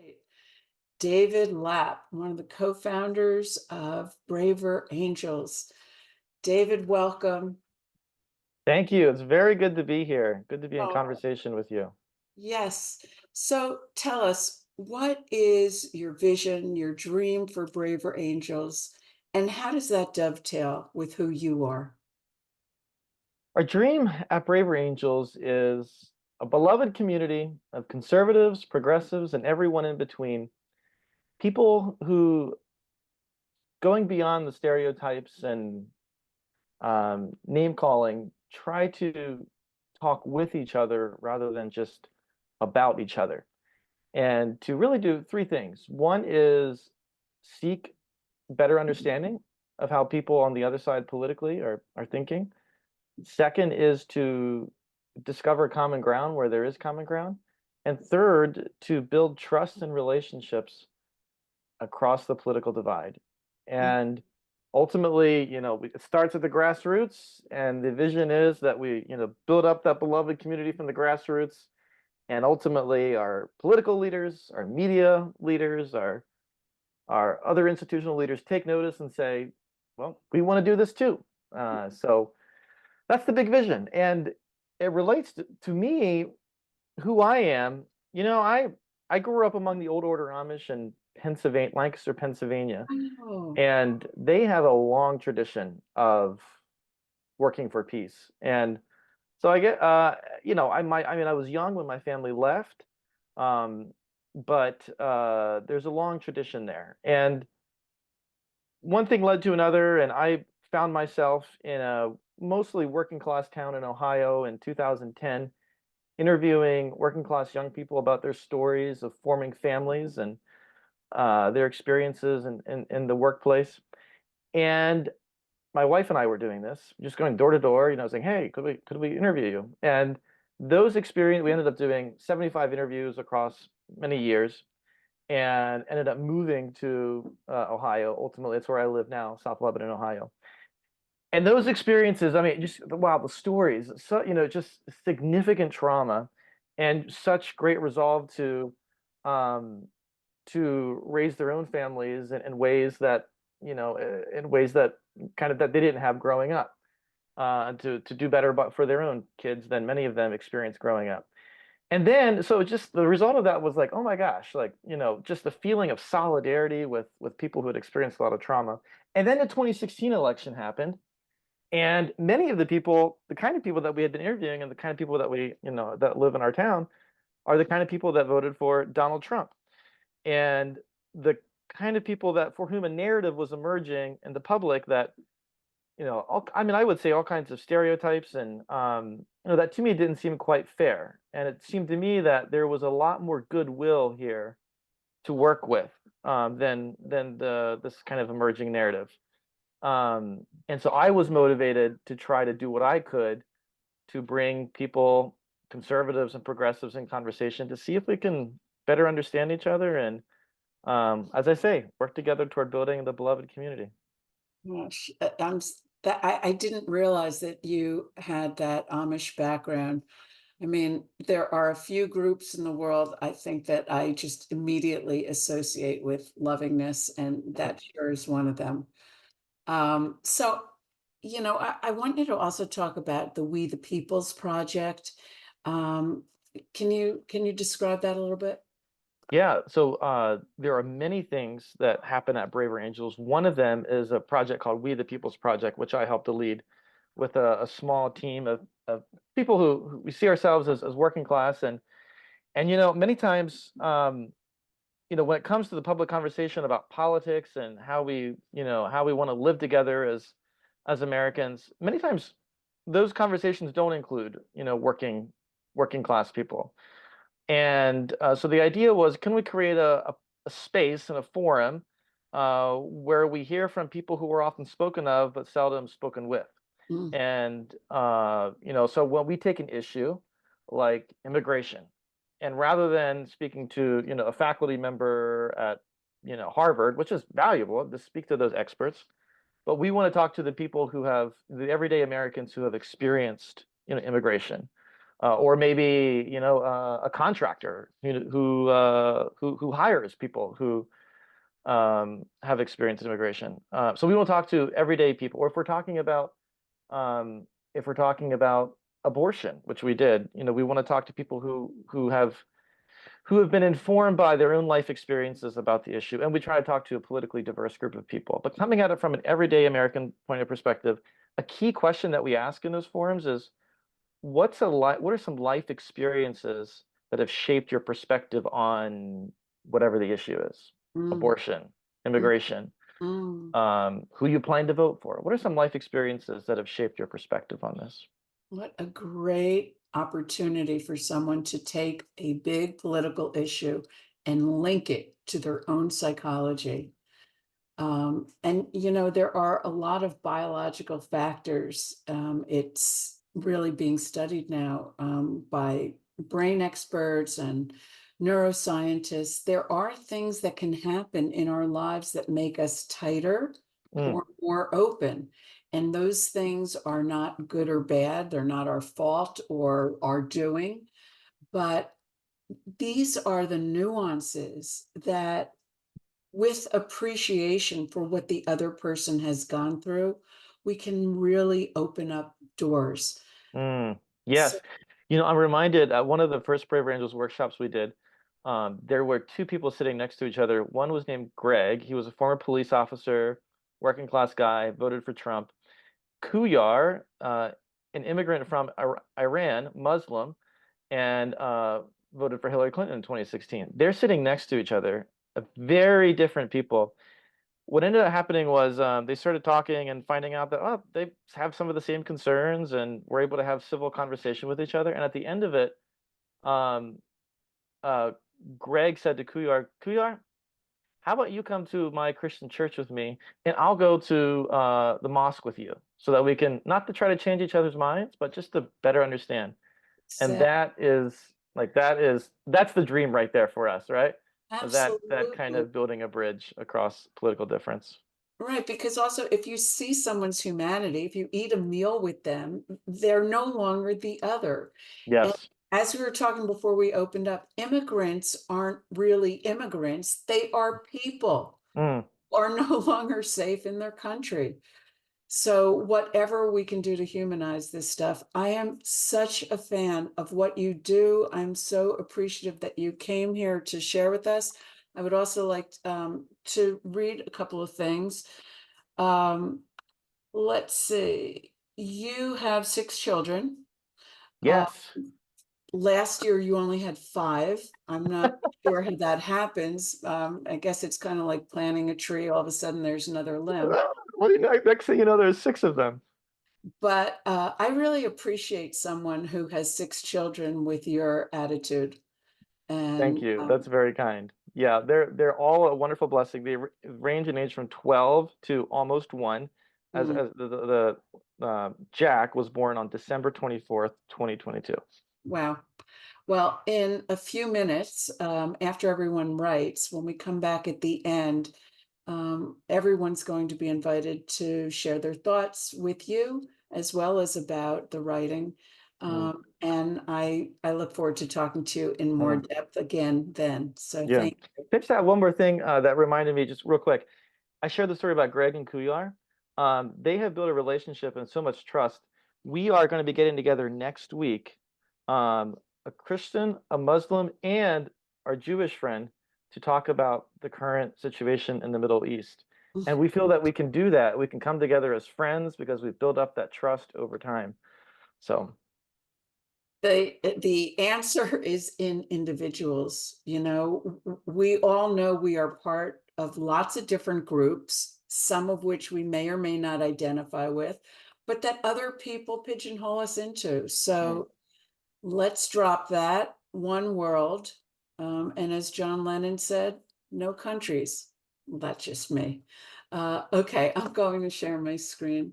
Right. David Lapp, one of the co-founders of Braver Angels. David, welcome. Thank you. It's very good to be here. Good to be in Oh, conversation with you. yes. So tell us, what is your vision, your dream for Braver Angels, and how does that dovetail with who you are? Our dream at Braver Angels is a beloved community of conservatives, progressives, and everyone in between. People who, going beyond the stereotypes and name calling, try to talk with each other rather than just about each other. And to really do three things. One is seek better understanding of how people on the other side politically are thinking. Second is to discover common ground where there is common ground. And third, to build trust and relationships across the political divide. And ultimately, it starts at the grassroots, and the vision is that we, build up that beloved community from the grassroots. And ultimately, our political leaders, our media leaders, our other institutional leaders take notice and say, well, we want to do this too. So that's the big vision. And it relates to me, who I am. I grew up among the old order Amish in Pennsylvania, Lancaster, Pennsylvania, Oh, and they have a long tradition of working for peace. And so I get, I was young when my family left, um, but there's a long tradition there. And one thing led to another, and I found myself in a mostly working class town in Ohio in 2010, interviewing working class young people about their stories of forming families and their experiences in the workplace. And my wife and I were doing this, just going door to door, saying, "Hey, could we interview you?" And those experience, we ended up doing 75 interviews across many years, and ended up moving to Ohio. Ultimately, it's where I live now, South Lebanon, Ohio. And those experiences, I mean, just wow, the stories, so just significant trauma, and such great resolve um, to raise their own families in ways that kind of that they didn't have growing up, to do better but for their own kids than many of them experienced growing up. And then, so just the result of that was like, oh my gosh, like, just the feeling of solidarity with people who had experienced a lot of trauma. And then the 2016 election happened, and many of the people, the kind of people that we had been interviewing and the kind of people that that live in our town are the kind of people that voted for Donald Trump. And the kind of people that for whom a narrative was emerging in the public that, I mean, I would say all kinds of stereotypes and, that to me didn't seem quite fair. And it seemed to me that there was a lot more goodwill here to work with, than this kind of emerging narrative. And so I was motivated to try to do what I could to bring people, conservatives and progressives, in conversation to see if we can better understand each other and, as I say, work together toward building the beloved community. gosh, I didn't realize that you had that Amish background. I mean, there are a few groups in the world I think that I just immediately associate with lovingness, and that sure is one of them. So, I want you to also talk about the We the Peoples project. Um, can you describe that a little bit? Yeah, so there are many things that happen at Braver Angels. One of them is a project called We the People's Project, which I helped to lead with a small team of people who we see ourselves as working class. And many times, when it comes to the public conversation about politics and how we want to live together as Americans, many times those conversations don't include, working class people. And so the idea was, can we create a space and a forum where we hear from people who are often spoken of but seldom spoken with? Mm, And so when we take an issue like immigration, and rather than speaking to a faculty member at Harvard, which is valuable to speak to those experts, but we want to talk to the people who have the everyday Americans who have experienced immigration, or maybe a contractor who hires people who have experience in immigration. So we will talk to everyday people, or if we're talking about abortion, which we did, we want to talk to people who have been informed by their own life experiences about the issue, and we try to talk to a politically diverse group of people. But coming at it from an everyday American point of perspective, a key question that we ask in those forums is, what are some life experiences that have shaped your perspective on whatever the issue is? Mm, Abortion, mm, immigration, mm. who you plan to vote for. What are some life experiences that have shaped your perspective on this? What a great opportunity for someone to take a big political issue and link it to their own psychology. And there are a lot of biological factors. It's really being studied now by brain experts and neuroscientists. There are things that can happen in our lives that make us tighter Mm, or more open. And those things are not good or bad. They're not our fault or our doing. But these are the nuances that, with appreciation for what the other person has gone through, we can really open up doors. mm, So, yes. I'm reminded at one of the first Brave Angels workshops we did, there were two people sitting next to each other. One was named Greg. He was a former police officer, working class guy, voted for Trump. Kuyar, an immigrant from Iran, Muslim, and voted for Hillary Clinton in 2016. They're sitting next to each other, very different people. What ended up happening was they started talking and finding out that they have some of the same concerns and were able to have civil conversation with each other. And at the end of it, um, uh, Greg said to Kuyar, how about you come to my Christian church with me, and I'll go to the mosque with you, so that we can not to try to change each other's minds, but just to better understand. And so that's the dream right there for us, right? That kind absolutely of building a bridge across political difference. right. Because also, if you see someone's humanity, if you eat a meal with them, they're no longer the other. And Yes. as we were talking before we opened up, immigrants aren't really immigrants, they are people Mm, who are no longer safe in their country. So, whatever we can do to humanize this stuff, I am such a fan of what you do. I'm so appreciative that you came here to share with us. I would also like to read a couple of things. Um, let's see. You have 6 children. Uh, yes. last year, you only had 5. I'm not sure how that happens. I guess it's kind of like planting a tree. All of a sudden, there's another limb. What do you know? Next thing you know, there's 6 of them. But I really appreciate someone who has 6 children with your attitude. Thank And you. That's very kind. Yeah, they're all a wonderful blessing. They range in age from 12 to almost 1. As mm, the Jack was born on December 24th, 2022. wow. Well, in a few minutes, after everyone writes, when we come back at the end, everyone's going to be invited to share their thoughts with you as well as about the writing. Mm, And I look forward to talking to you in more mm. depth again then. So Yeah. thank you. Pitch that one more thing that reminded me just real quick. I shared the story about Greg and Kuyar. They have built a relationship and so much trust. We are going to be getting together next week, a Christian, a Muslim, and our Jewish friend to talk about the current situation in the Middle East. And we feel that we can do that. We can come together as friends because we've built up that trust over time. So, The answer is in individuals. We all know we are part of lots of different groups, some of which we may or may not identify with, but that other people pigeonhole us into. mm. So let's drop that one world. And as John Lennon said, no countries. Well, that's just me. Okay, I'm going to share my screen.